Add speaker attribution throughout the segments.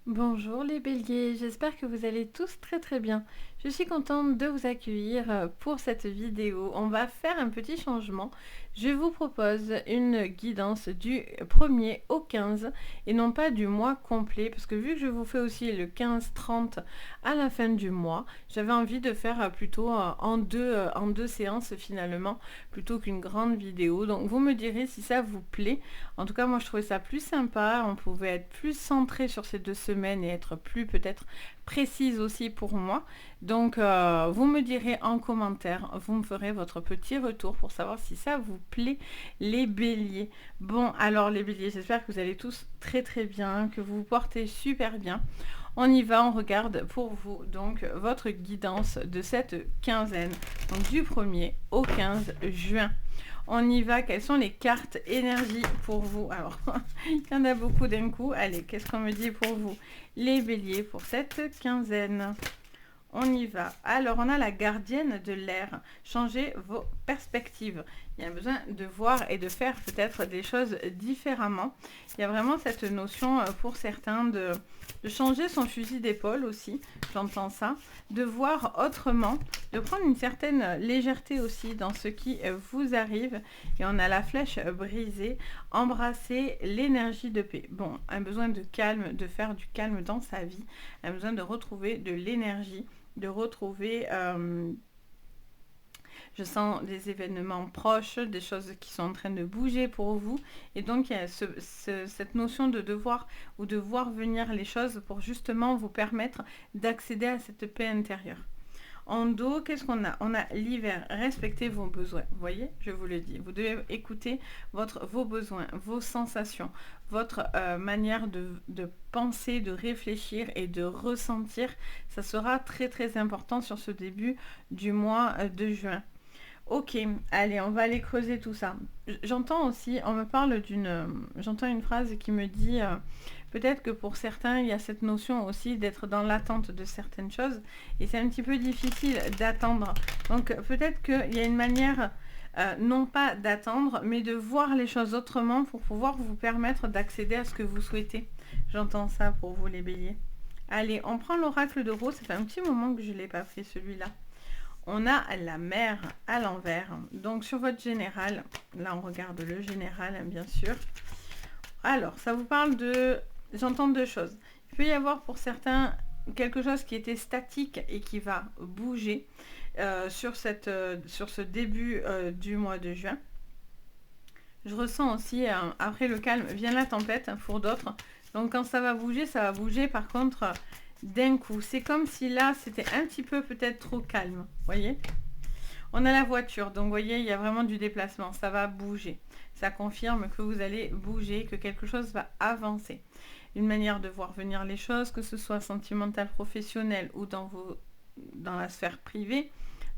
Speaker 1: Bonjour les béliers, j'espère que vous allez tous très bien. Je suis contente de vous accueillir pour cette vidéo. On va faire un petit changement. Je vous propose une guidance du 1er au 15 et non pas du mois complet parce que vu que je vous fais aussi le 15-30 à la fin du mois, j'avais envie de faire plutôt en deux séances finalement plutôt qu'une grande vidéo. Donc vous me direz si ça vous plaît. En tout cas, moi je trouvais ça plus sympa. On pouvait être plus centré sur ces 2 semaines et être plus peut-être précise aussi pour moi. Donc vous me direz en commentaire, vous me ferez votre petit retour pour savoir si ça vous plaît les béliers. Bon alors les béliers, j'espère que vous allez tous très bien, que vous vous portez super bien. On y va, on regarde pour vous donc votre guidance de cette quinzaine, donc du 1er au 15 juin. On y va, quelles sont les cartes énergie pour vous? Alors, il y en a beaucoup d'un coup. Allez, qu'est-ce qu'on me dit pour vous, les béliers, pour cette quinzaine? On y va. Alors, on a la gardienne de l'air. Changez vos perspectives. Il y a besoin de voir et de faire peut-être des choses différemment. Il y a vraiment cette notion pour certains de changer son fusil d'épaule aussi. J'entends ça. De voir autrement, de prendre une certaine légèreté aussi dans ce qui vous arrive. Et on a la flèche brisée. Embrasser l'énergie de paix. Bon, un besoin de calme, de faire du calme dans sa vie. Un besoin de retrouver de l'énergie, de retrouver, je sens des événements proches, des choses qui sont en train de bouger pour vous. Et donc, il y a cette notion de devoir ou de voir venir les choses pour justement vous permettre d'accéder à cette paix intérieure. En dos, qu'est-ce qu'on a? On a l'hiver. Respectez vos besoins. Vous voyez, je vous le dis. Vous devez écouter vos besoins, vos sensations, votre manière de penser, de réfléchir et de ressentir. Ça sera très important sur ce début du mois de juin. Ok, allez, on va aller creuser tout ça. J'entends aussi, on me parle j'entends une phrase qui me dit, peut-être que pour certains, il y a cette notion aussi d'être dans l'attente de certaines choses, et c'est un petit peu difficile d'attendre. Donc peut-être qu'il y a une manière, non pas d'attendre, mais de voir les choses autrement pour pouvoir vous permettre d'accéder à ce que vous souhaitez. J'entends ça pour vous les béliers. Allez, on prend l'oracle de Rose, ça fait un petit moment que je ne l'ai pas fait celui-là. On a la mer à l'envers. Donc sur votre général, là on regarde le général bien sûr. Alors ça vous parle de, j'entends deux choses. Il peut y avoir pour certains quelque chose qui était statique et qui va bouger sur ce début du mois de juin. Je ressens aussi, après le calme vient la tempête pour d'autres. Donc quand ça va bouger par contre d'un coup. C'est comme si là, c'était un petit peu peut-être trop calme, voyez. On a la voiture, donc vous voyez, il y a vraiment du déplacement, ça va bouger. Ça confirme que vous allez bouger, que quelque chose va avancer. Une manière de voir venir les choses, que ce soit sentimental, professionnel ou dans la sphère privée,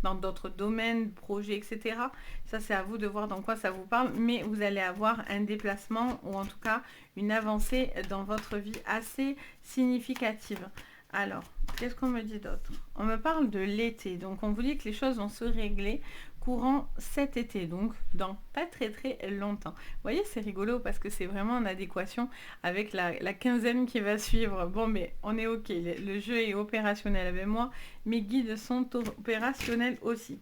Speaker 1: dans d'autres domaines, projets, etc. Ça, c'est à vous de voir dans quoi ça vous parle, mais vous allez avoir un déplacement ou en tout cas une avancée dans votre vie assez significative. Alors, qu'est-ce qu'on me dit d'autre? On me parle de l'été, donc on vous dit que les choses vont se régler courant cet été, donc dans pas très longtemps. Vous voyez, c'est rigolo parce que c'est vraiment en adéquation avec la quinzaine qui va suivre. Bon, mais on est ok, le jeu est opérationnel avec moi, mes guides sont opérationnels aussi.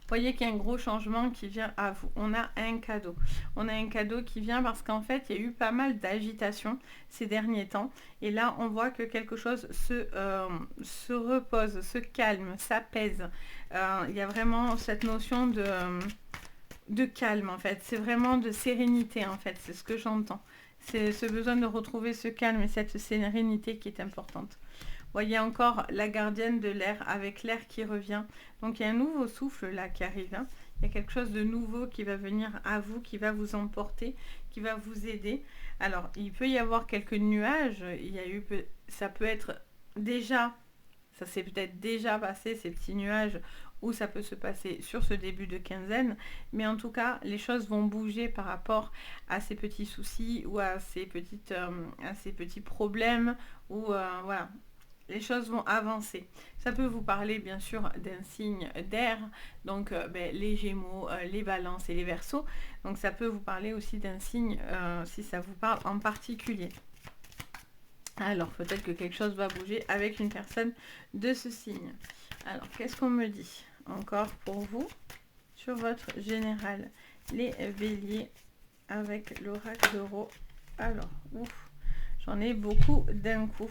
Speaker 1: Voyez qu'il y a un gros changement qui vient à vous. On a un cadeau. On a un cadeau qui vient parce qu'en fait, il y a eu pas mal d'agitation ces derniers temps. Et là, on voit que quelque chose se repose, se calme, s'apaise. Il y a vraiment cette notion de calme, en fait. C'est vraiment de sérénité, en fait. C'est ce que j'entends. C'est ce besoin de retrouver ce calme et cette sérénité qui est importante. Voyez encore la gardienne de l'air avec l'air qui revient. Donc il y a un nouveau souffle là qui arrive. Hein. Il y a quelque chose de nouveau qui va venir à vous, qui va vous emporter, qui va vous aider. Alors il peut y avoir quelques nuages. Ça peut être déjà, ça s'est peut-être déjà passé ces petits nuages, ou ça peut se passer sur ce début de quinzaine. Mais en tout cas, les choses vont bouger par rapport à ces petits soucis ou à ces petits problèmes. Ou voilà, les choses vont avancer. Ça peut vous parler bien sûr d'un signe d'air, donc les Gémeaux, les Balances et les Verseaux. Donc ça peut vous parler aussi d'un signe, si ça vous parle en particulier. Alors, peut-être que quelque chose va bouger avec une personne de ce signe. Alors, qu'est-ce qu'on me dit encore pour vous sur votre général? Les béliers avec l'oracle d'Euro. Alors, ouf, j'en ai beaucoup d'un coup.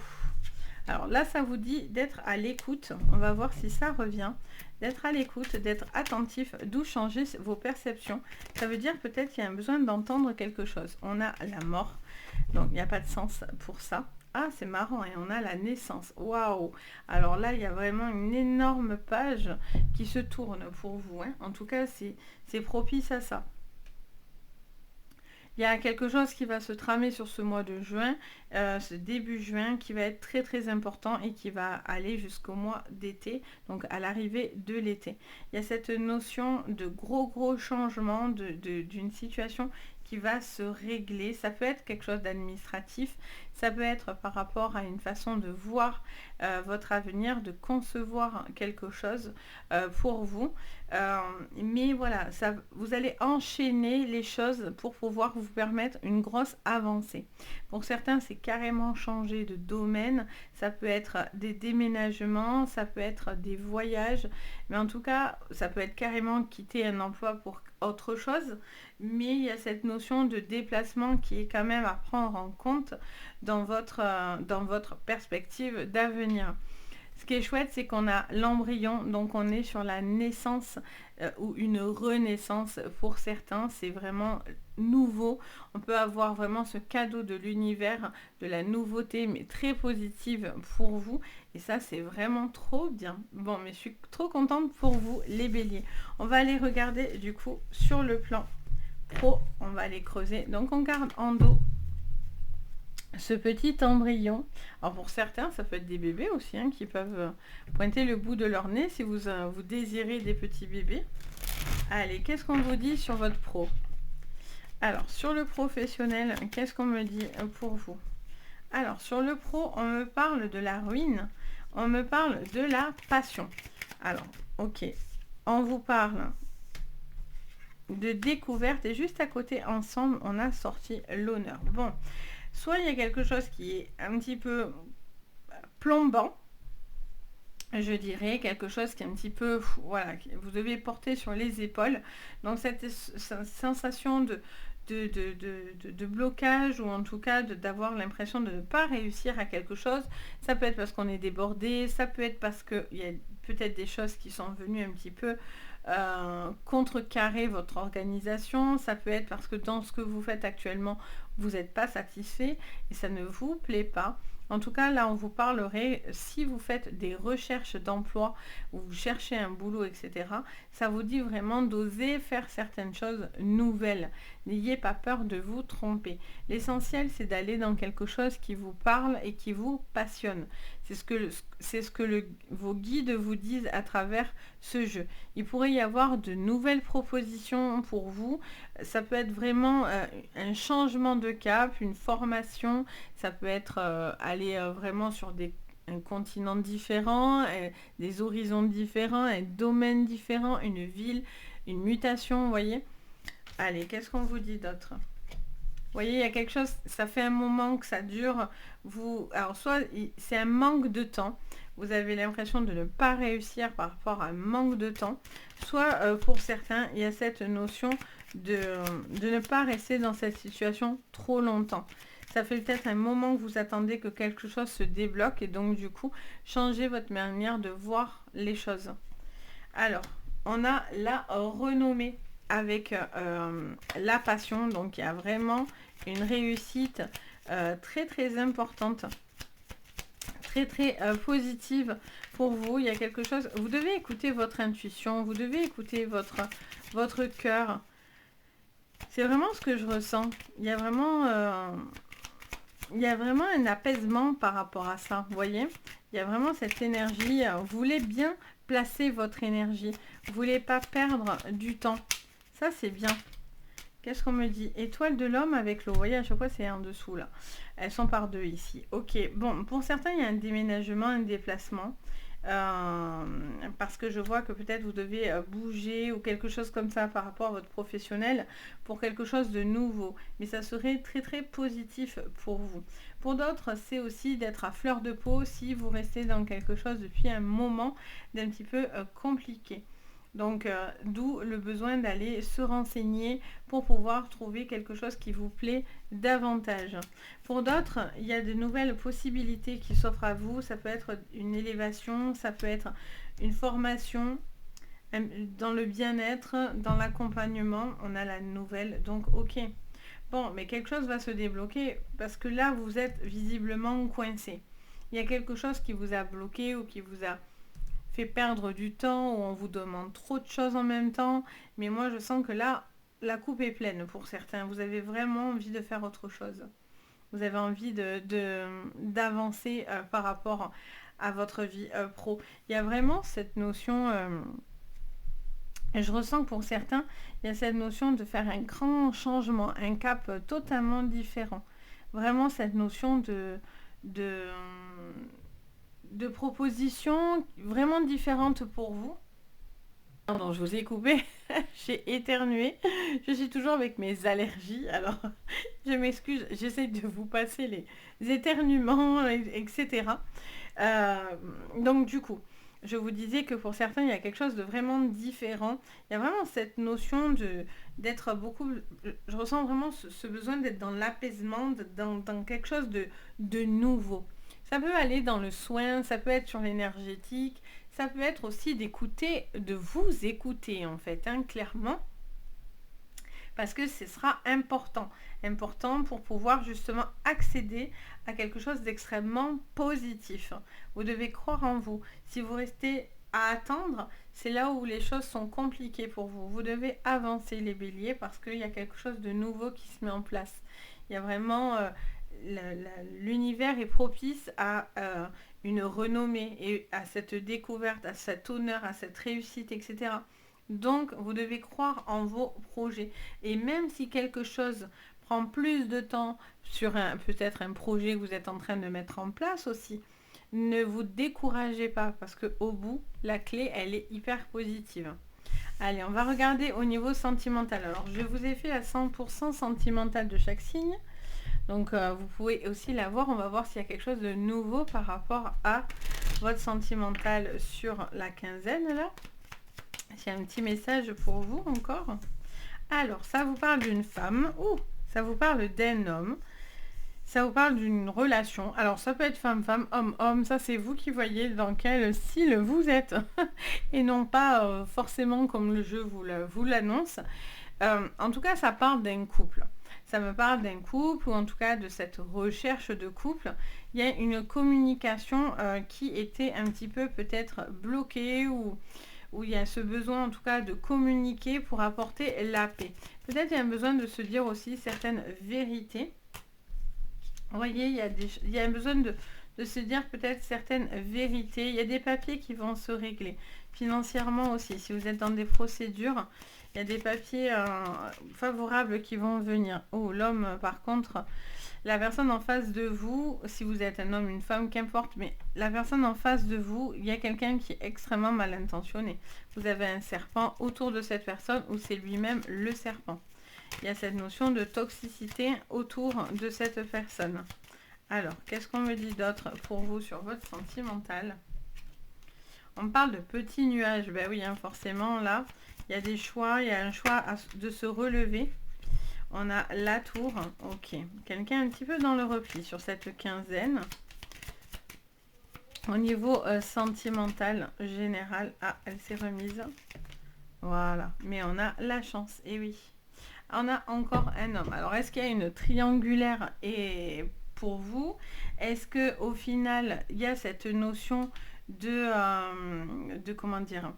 Speaker 1: Alors là, ça vous dit d'être à l'écoute. On va voir si ça revient. D'être à l'écoute, d'être attentif, d'où changer vos perceptions. Ça veut dire peut-être qu'il y a un besoin d'entendre quelque chose. On a la mort, donc il n'y a pas de sens pour ça. Ah, c'est marrant, et on a la naissance. Waouh! Alors là, il y a vraiment une énorme page qui se tourne pour vous, hein. En tout cas, c'est propice à ça. Il y a quelque chose qui va se tramer sur ce mois de juin, ce début juin, qui va être très très important et qui va aller jusqu'au mois d'été, donc à l'arrivée de l'été. Il y a cette notion de gros changement d'une situation qui va se régler. Ça peut être quelque chose d'administratif, ça peut être par rapport à une façon de voir votre avenir, de concevoir quelque chose pour vous. Mais voilà, ça, vous allez enchaîner les choses pour pouvoir vous permettre une grosse avancée. Pour certains, c'est carrément changer de domaine. Ça peut être des déménagements, ça peut être des voyages. Mais en tout cas, ça peut être carrément quitter un emploi pour autre chose. Mais il y a cette notion de déplacement qui est quand même à prendre en compte dans votre perspective d'avenir. Ce qui est chouette, c'est qu'on a l'embryon, donc on est sur la naissance ou une renaissance pour certains. C'est vraiment nouveau. On peut avoir vraiment ce cadeau de l'univers, de la nouveauté, mais très positive pour vous. Et ça, c'est vraiment trop bien. Bon, mais je suis trop contente pour vous, les béliers. On va aller regarder du coup sur le plan pro. On va aller creuser. Donc on garde en dos ce petit embryon. Alors pour certains, ça peut être des bébés aussi, hein, qui peuvent pointer le bout de leur nez si vous désirez des petits bébés. Allez, qu'est-ce qu'on vous dit sur votre pro? Alors, sur le professionnel, qu'est-ce qu'on me dit pour vous? Alors, sur le pro, on me parle de la ruine, on me parle de la passion. Alors, ok, on vous parle de découverte et juste à côté, ensemble, on a sorti l'honneur. Bon, soit il y a quelque chose qui est un petit peu plombant, je dirais, quelque chose qui est un petit peu, voilà, vous devez porter sur les épaules. Donc cette sensation de blocage, ou en tout cas d'avoir l'impression de ne pas réussir à quelque chose, ça peut être parce qu'on est débordé, ça peut être parce qu'il y a peut-être des choses qui sont venues un petit peu contrecarrer votre organisation, ça peut être parce que dans ce que vous faites actuellement, vous n'êtes pas satisfait et ça ne vous plaît pas. En tout cas, là, on vous parlerait, si vous faites des recherches d'emploi, ou vous cherchez un boulot, etc., ça vous dit vraiment d'oser faire certaines choses nouvelles. N'ayez pas peur de vous tromper. L'essentiel, c'est d'aller dans quelque chose qui vous parle et qui vous passionne. C'est ce que vos guides vous disent à travers ce jeu. Il pourrait y avoir de nouvelles propositions pour vous. Ça peut être vraiment un changement de cap, une formation. Ça peut être aller vraiment sur un continent différent, des horizons différents, un domaine différent, une ville, une mutation, vous voyez. Allez, qu'est-ce qu'on vous dit d'autre? Vous voyez, il y a quelque chose, ça fait un moment que ça dure. Alors, soit c'est un manque de temps, vous avez l'impression de ne pas réussir par rapport à un manque de temps, soit pour certains, il y a cette notion de ne pas rester dans cette situation trop longtemps. Ça fait peut-être un moment que vous attendez que quelque chose se débloque et donc du coup, changez votre manière de voir les choses. Alors, on a la renommée avec la passion, donc il y a vraiment une réussite très très importante, très très positive pour vous. Il y a quelque chose, vous devez écouter votre intuition, vous devez écouter votre cœur. C'est vraiment ce que je ressens. Il y a vraiment un apaisement par rapport à ça, vous voyez. Il y a vraiment cette énergie, vous voulez bien placer votre énergie, vous voulez pas perdre du temps. Ça, c'est bien. Qu'est-ce qu'on me dit? Étoile de l'homme avec l'eau. Vous voyez, à chaque fois, c'est en dessous, là. Elles sont par deux ici. Ok, bon, pour certains, il y a un déménagement, un déplacement. Parce que je vois que peut-être vous devez bouger ou quelque chose comme ça par rapport à votre professionnel pour quelque chose de nouveau. Mais ça serait très, très positif pour vous. Pour d'autres, c'est aussi d'être à fleur de peau si vous restez dans quelque chose depuis un moment d'un petit peu compliqué. Donc, d'où le besoin d'aller se renseigner pour pouvoir trouver quelque chose qui vous plaît davantage. Pour d'autres, il y a de nouvelles possibilités qui s'offrent à vous. Ça peut être une élévation, ça peut être une formation dans le bien-être, dans l'accompagnement. On a la nouvelle, donc ok. Bon, mais quelque chose va se débloquer parce que là, vous êtes visiblement coincé. Il y a quelque chose qui vous a bloqué ou qui vous a fait perdre du temps, où on vous demande trop de choses en même temps. Mais moi, je sens que là, la coupe est pleine pour certains. Vous avez vraiment envie de faire autre chose. Vous avez envie d'avancer par rapport à votre vie pro. Il y a vraiment cette notion... et je ressens que pour certains, il y a cette notion de faire un grand changement, un cap totalement différent. Vraiment cette notion de, de propositions vraiment différentes pour vous. Pardon, je vous ai coupé, j'ai éternué. Je suis toujours avec mes allergies, alors je m'excuse, j'essaie de vous passer les éternuements, etc. Donc du coup, je vous disais que pour certains, il y a quelque chose de vraiment différent. Il y a vraiment cette notion d'être beaucoup... Je ressens vraiment ce besoin d'être dans l'apaisement, dans quelque chose de nouveau. Ça peut aller dans le soin, ça peut être sur l'énergétique, ça peut être aussi d'écouter, de vous écouter en fait, hein, clairement. Parce que ce sera important. Important pour pouvoir justement accéder à quelque chose d'extrêmement positif. Vous devez croire en vous. Si vous restez à attendre, c'est là où les choses sont compliquées pour vous. Vous devez avancer les béliers parce qu'il y a quelque chose de nouveau qui se met en place. Il y a vraiment... l'univers est propice à une renommée et à cette découverte, à cet honneur, à cette réussite, etc. Donc, vous devez croire en vos projets. Et même si quelque chose prend plus de temps sur peut-être un projet que vous êtes en train de mettre en place aussi, ne vous découragez pas parce qu'au bout, la clé, elle est hyper positive. Allez, on va regarder au niveau sentimental. Alors, je vous ai fait à 100% sentimental de chaque signe. Donc, vous pouvez aussi la voir. On va voir s'il y a quelque chose de nouveau par rapport à votre sentimental sur la quinzaine, là. J'ai un petit message pour vous encore. Alors, ça vous parle d'une femme. Ouh, ça vous parle d'un homme. Ça vous parle d'une relation. Alors, ça peut être femme-femme, homme-homme. Ça, c'est vous qui voyez dans quel style vous êtes. Et non pas forcément comme le jeu vous l'annonce. En tout cas, ça parle d'un couple. Ça me parle d'un couple ou en tout cas de cette recherche de couple. Il y a une communication qui était un petit peu peut-être bloquée ou où il y a ce besoin en tout cas de communiquer pour apporter la paix. Peut-être il y a un besoin de se dire aussi certaines vérités. Vous voyez, il y a un besoin de se dire peut-être certaines vérités. Il y a des papiers qui vont se régler. Financièrement aussi, si vous êtes dans des procédures, il y a des papiers favorables qui vont venir. Oh, l'homme, par contre, la personne en face de vous, si vous êtes un homme, une femme, qu'importe, mais la personne en face de vous, il y a quelqu'un qui est extrêmement mal intentionné. Vous avez un serpent autour de cette personne ou c'est lui-même le serpent. Il y a cette notion de toxicité autour de cette personne. Alors, qu'est-ce qu'on me dit d'autre pour vous sur votre sentimental? On parle de petits nuages. Ben oui, hein, forcément, là, il y a des choix. Il y a un choix de se relever. On a la tour. Ok. Quelqu'un un petit peu dans le repli sur cette quinzaine. Au niveau sentimental général. Ah, elle s'est remise. Voilà. Mais on a la chance. Et oui. On a encore un homme. Alors, est-ce qu'il y a une triangulaire et pour vous? Est-ce que au final, il y a cette notion de comment dire?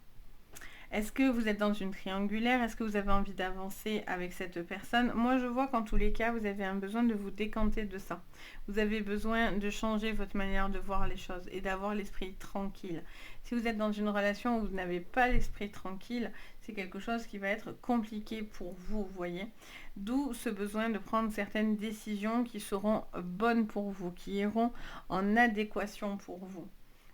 Speaker 1: Est-ce que vous êtes dans une triangulaire? Est-ce que vous avez envie d'avancer avec cette personne? Moi, je vois qu'en tous les cas, vous avez un besoin de vous décanter de ça. Vous avez besoin de changer votre manière de voir les choses et d'avoir l'esprit tranquille. Si vous êtes dans une relation où vous n'avez pas l'esprit tranquille, c'est quelque chose qui va être compliqué pour vous, vous voyez. D'où ce besoin de prendre certaines décisions qui seront bonnes pour vous, qui iront en adéquation pour vous.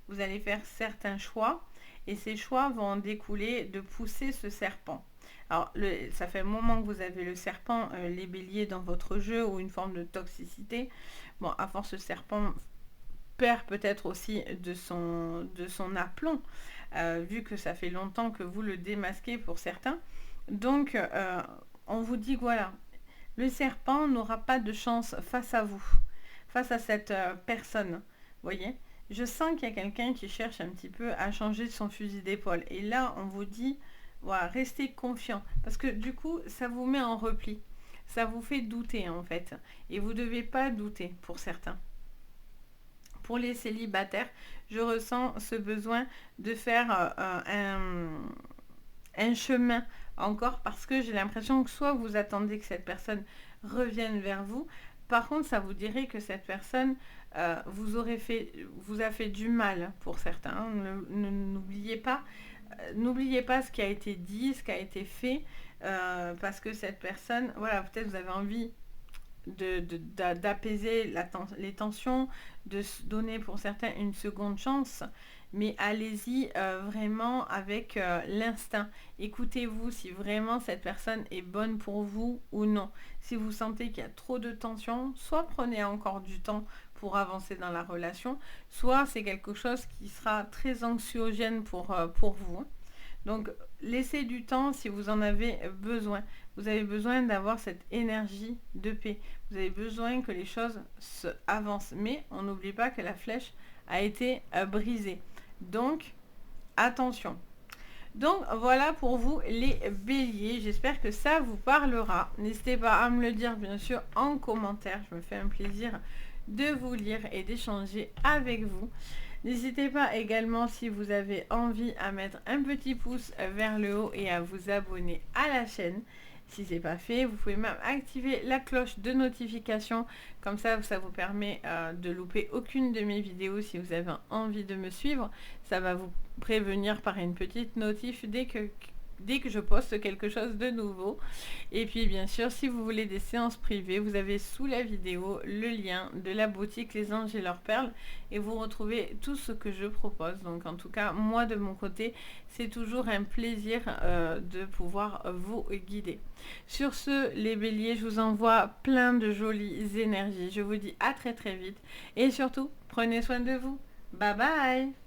Speaker 1: Vous allez faire certains choix et ces choix vont en découler de pousser ce serpent. Alors, ça fait un moment que vous avez le serpent, les béliers dans votre jeu ou une forme de toxicité. Bon, à force, le serpent perd peut-être aussi de son aplomb, vu que ça fait longtemps que vous le démasquez pour certains. Donc, on vous dit que voilà, le serpent n'aura pas de chance face à vous, face à cette personne. Voyez, je sens qu'il y a quelqu'un qui cherche un petit peu à changer son fusil d'épaule. Et là, on vous dit, voilà, restez confiant. Parce que du coup, ça vous met en repli. Ça vous fait douter en fait. Et vous ne devez pas douter pour certains. Pour les célibataires, je ressens ce besoin de faire un chemin encore parce que j'ai l'impression que soit vous attendez que cette personne revienne vers vous, par contre ça vous dirait que cette personne vous a fait du mal pour certains. Hein. N'oubliez pas ce qui a été dit, ce qui a été fait, parce que cette personne, voilà, peut-être vous avez envie d'apaiser les tensions, de se donner pour certains une seconde chance, mais allez-y vraiment avec l'instinct. Écoutez-vous si vraiment cette personne est bonne pour vous ou non. Si vous sentez qu'il y a trop de tension, soit prenez encore du temps pour avancer dans la relation, soit c'est quelque chose qui sera très anxiogène pour vous. Donc, laissez du temps si vous en avez besoin. Vous avez besoin d'avoir cette énergie de paix. Vous avez besoin que les choses se avancent. Mais on n'oublie pas que la flèche a été brisée. Donc, attention. Donc, voilà pour vous les béliers. J'espère que ça vous parlera. N'hésitez pas à me le dire, bien sûr, en commentaire. Je me fais un plaisir de vous lire et d'échanger avec vous. N'hésitez pas également, si vous avez envie, à mettre un petit pouce vers le haut et à vous abonner à la chaîne. Si ce n'est pas fait, vous pouvez même activer la cloche de notification. Comme ça vous permet de louper aucune de mes vidéos si vous avez envie de me suivre. Ça va vous prévenir par une petite notif dès que je poste quelque chose de nouveau. Et puis bien sûr, si vous voulez des séances privées, vous avez sous la vidéo le lien de la boutique Les Anges et leurs perles et vous retrouvez tout ce que je propose. Donc en tout cas, moi de mon côté, c'est toujours un plaisir de pouvoir vous guider. Sur ce, les béliers, je vous envoie plein de jolies énergies. Je vous dis à très très vite et surtout, prenez soin de vous. Bye bye.